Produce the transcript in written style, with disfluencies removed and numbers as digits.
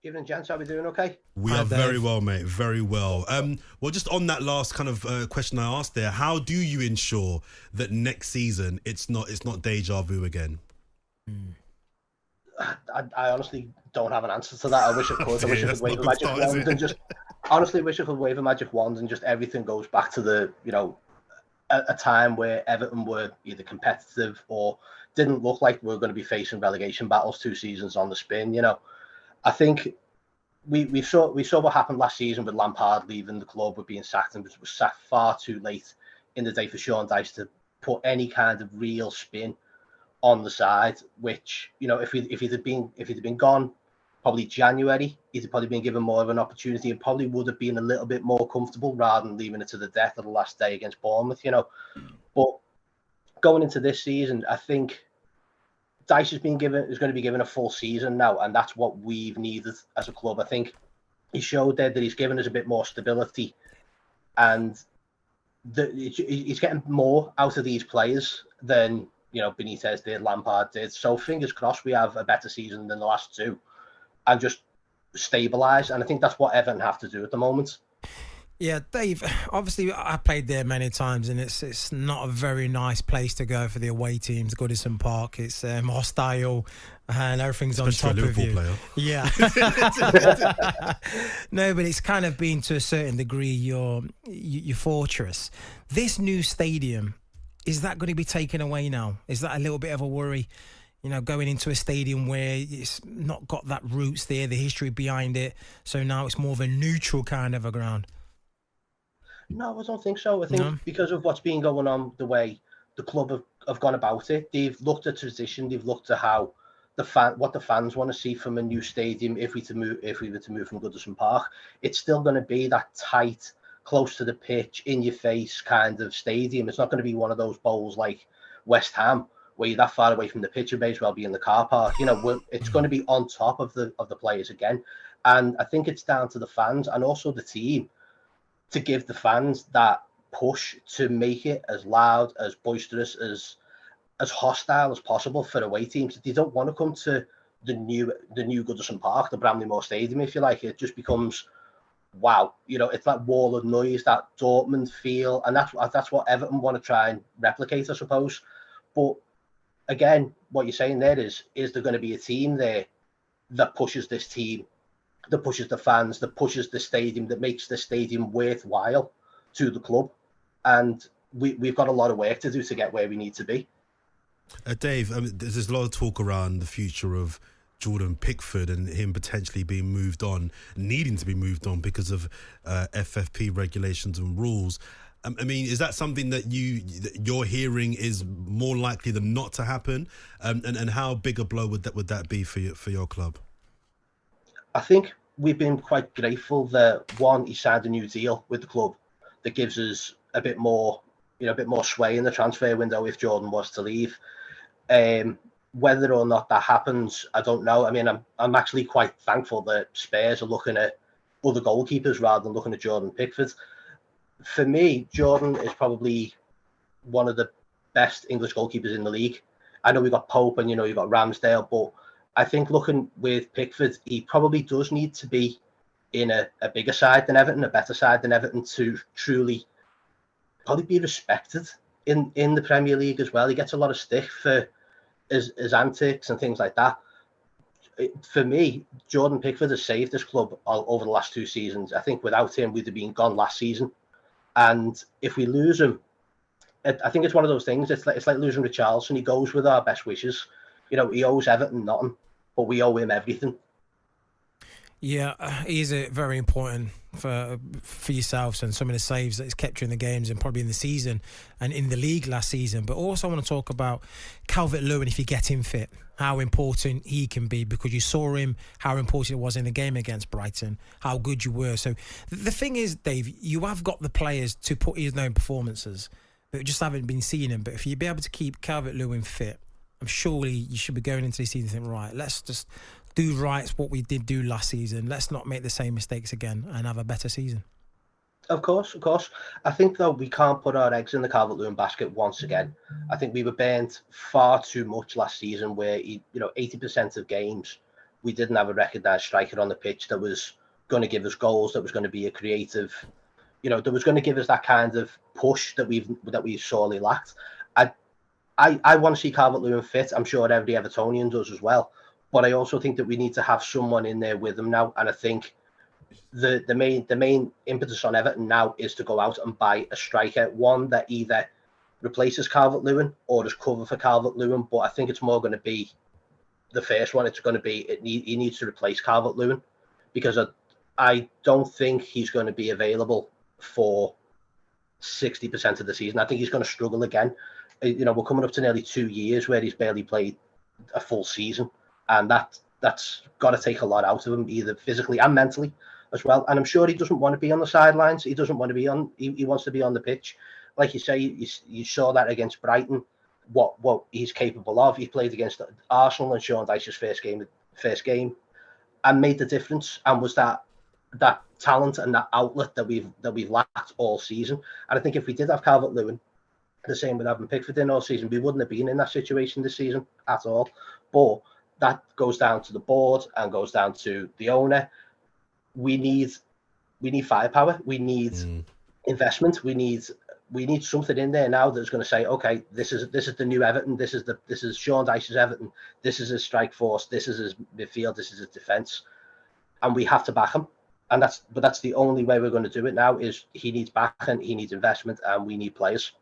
Evening, gents. How we doing? Okay. We Hi, are very Dave. well, mate. Very well. Well, just on that last kind of question I asked there, how do you ensure that next season it's not deja vu again? I honestly don't have an answer to that. I wish I could. I wish I could That's not wave a a good magic start, is wand it? and just honestly wish I could wave a magic wand and just everything goes back to the a time where Everton were either competitive or didn't look like we were going to be facing relegation battles 2 seasons on the spin. I think we saw what happened last season with Lampard leaving the club, with being sacked, and was sacked far too late in the day for Sean Dyche to put any kind of real spin on the side. Which if he'd have been gone probably January, he'd have probably been given more of an opportunity and probably would have been a little bit more comfortable rather than leaving it to the death of the last day against Bournemouth. But going into this season, I think Dyche is going to be given a full season now, and that's what we've needed as a club. I think he showed there that he's given us a bit more stability, and he's getting more out of these players than Benitez did, Lampard did. So fingers crossed we have a better season than the last two, and just stabilise. And I think that's what Everton have to do at the moment. Yeah, Dave, obviously I played there many times and it's not a very nice place to go for the away teams, Goodison Park. It's hostile and everything's Especially on top for a of Liverpool you. player. Yeah. No, but it's kind of been to a certain degree your fortress. This new stadium, is that going to be taken away now? Is that a little bit of a worry? Going into a stadium where it's not got that roots there, the history behind it. So now it's more of a neutral kind of a ground. No, I don't think so. I think No. because of what's been going on, the way the club have gone about it, they've looked at tradition, they've looked at how what the fans want to see from a new stadium. If we were to move from Goodison Park, it's still going to be that tight, close to the pitch, in your face kind of stadium. It's not going to be one of those bowls like West Ham where you're that far away from the pitch and may as well be in the car park. It's going to be on top of the players again, and I think it's down to the fans and also the team to give the fans that push to make it as loud, as boisterous, as hostile as possible for away teams. They don't want to come to the new Goodison Park, the Bramley-Moore Stadium, if you like. It just becomes wow. It's that wall of noise, that Dortmund feel, and that's what Everton want to try and replicate, I suppose. But again, what you're saying there is there going to be a team there that pushes this team, that pushes the fans, that pushes the stadium, that makes the stadium worthwhile to the club? And we've got a lot of work to do to get where we need to be. Dave, there's a lot of talk around the future of Jordan Pickford and him potentially being moved on, needing to be moved on because of FFP regulations and rules. Is that something that you're hearing is more likely than not to happen? And how big a blow would that be for your club? I think we've been quite grateful that one, he signed a new deal with the club that gives us a bit more sway in the transfer window if Jordan was to leave. Whether or not that happens, I don't know. I'm actually quite thankful that Spurs are looking at other goalkeepers rather than looking at Jordan Pickford. For me, Jordan is probably one of the best English goalkeepers in the league. I know we've got Pope and you've got Ramsdale, but I think looking with Pickford, he probably does need to be in a bigger side than Everton, a better side than Everton, to truly probably be respected in the Premier League as well. He gets a lot of stick for his antics and things like that. For me, Jordan Pickford has saved this club over the last 2 seasons. I think without him, we'd have been gone last season. And if we lose him, I think it's one of those things. It's like losing Richarlison. He goes with our best wishes. He owes Everton nothing, but we owe him everything. Yeah, he is very important for yourselves and some of the saves that he's kept you in the games and probably in the season and in the league last season. But also I want to talk about Calvert-Lewin, if you get him fit, how important he can be, because you saw him, how important it was in the game against Brighton, how good you were. So the thing is, Dave, you have got the players to put his own performances, but we just haven't been seeing him. But if you'd be able to keep Calvert-Lewin fit, I'm surely you should be going into this season thinking, right, let's just do right what we did do last season. Let's not make the same mistakes again and have a better season. Of course. I think, though, we can't put our eggs in the Calvert-Lewin basket once again. I think we were burnt far too much last season where, 80% of games we didn't have a recognised striker on the pitch that was going to give us goals, that was going to be a creative, that was going to give us that kind of push that we sorely lacked. I want to see Calvert-Lewin fit. I'm sure every Evertonian does as well. But I also think that we need to have someone in there with him now. And I think the main impetus on Everton now is to go out and buy a striker, one that either replaces Calvert-Lewin or is cover for Calvert-Lewin. But I think it's more going to be the first one. It's going to be he needs to replace Calvert-Lewin, because I don't think he's going to be available for 60% of the season. I think he's going to struggle again. We're coming up to nearly 2 years where he's barely played a full season, and that's got to take a lot out of him, either physically and mentally as well. And I'm sure he doesn't want to be on the sidelines. He doesn't want to be on. He wants to be on the pitch, like you say. You saw that against Brighton, what he's capable of. He played against Arsenal and Sean Dyche's first game, and made the difference, and was that talent and that outlet that we've lacked all season. And I think if we did have Calvert-Lewin, the same with having Pickford in all season, we wouldn't have been in that situation this season at all. But that goes down to the board and goes down to the owner. We need firepower. We need investment. We need something in there now that's going to say, okay, this is the new Everton. This is Sean Dyche's Everton. This is his strike force. This is his midfield. This is his defence, and we have to back him. And that's the only way we're going to do it now. Is he needs backing, he needs investment, and we need players.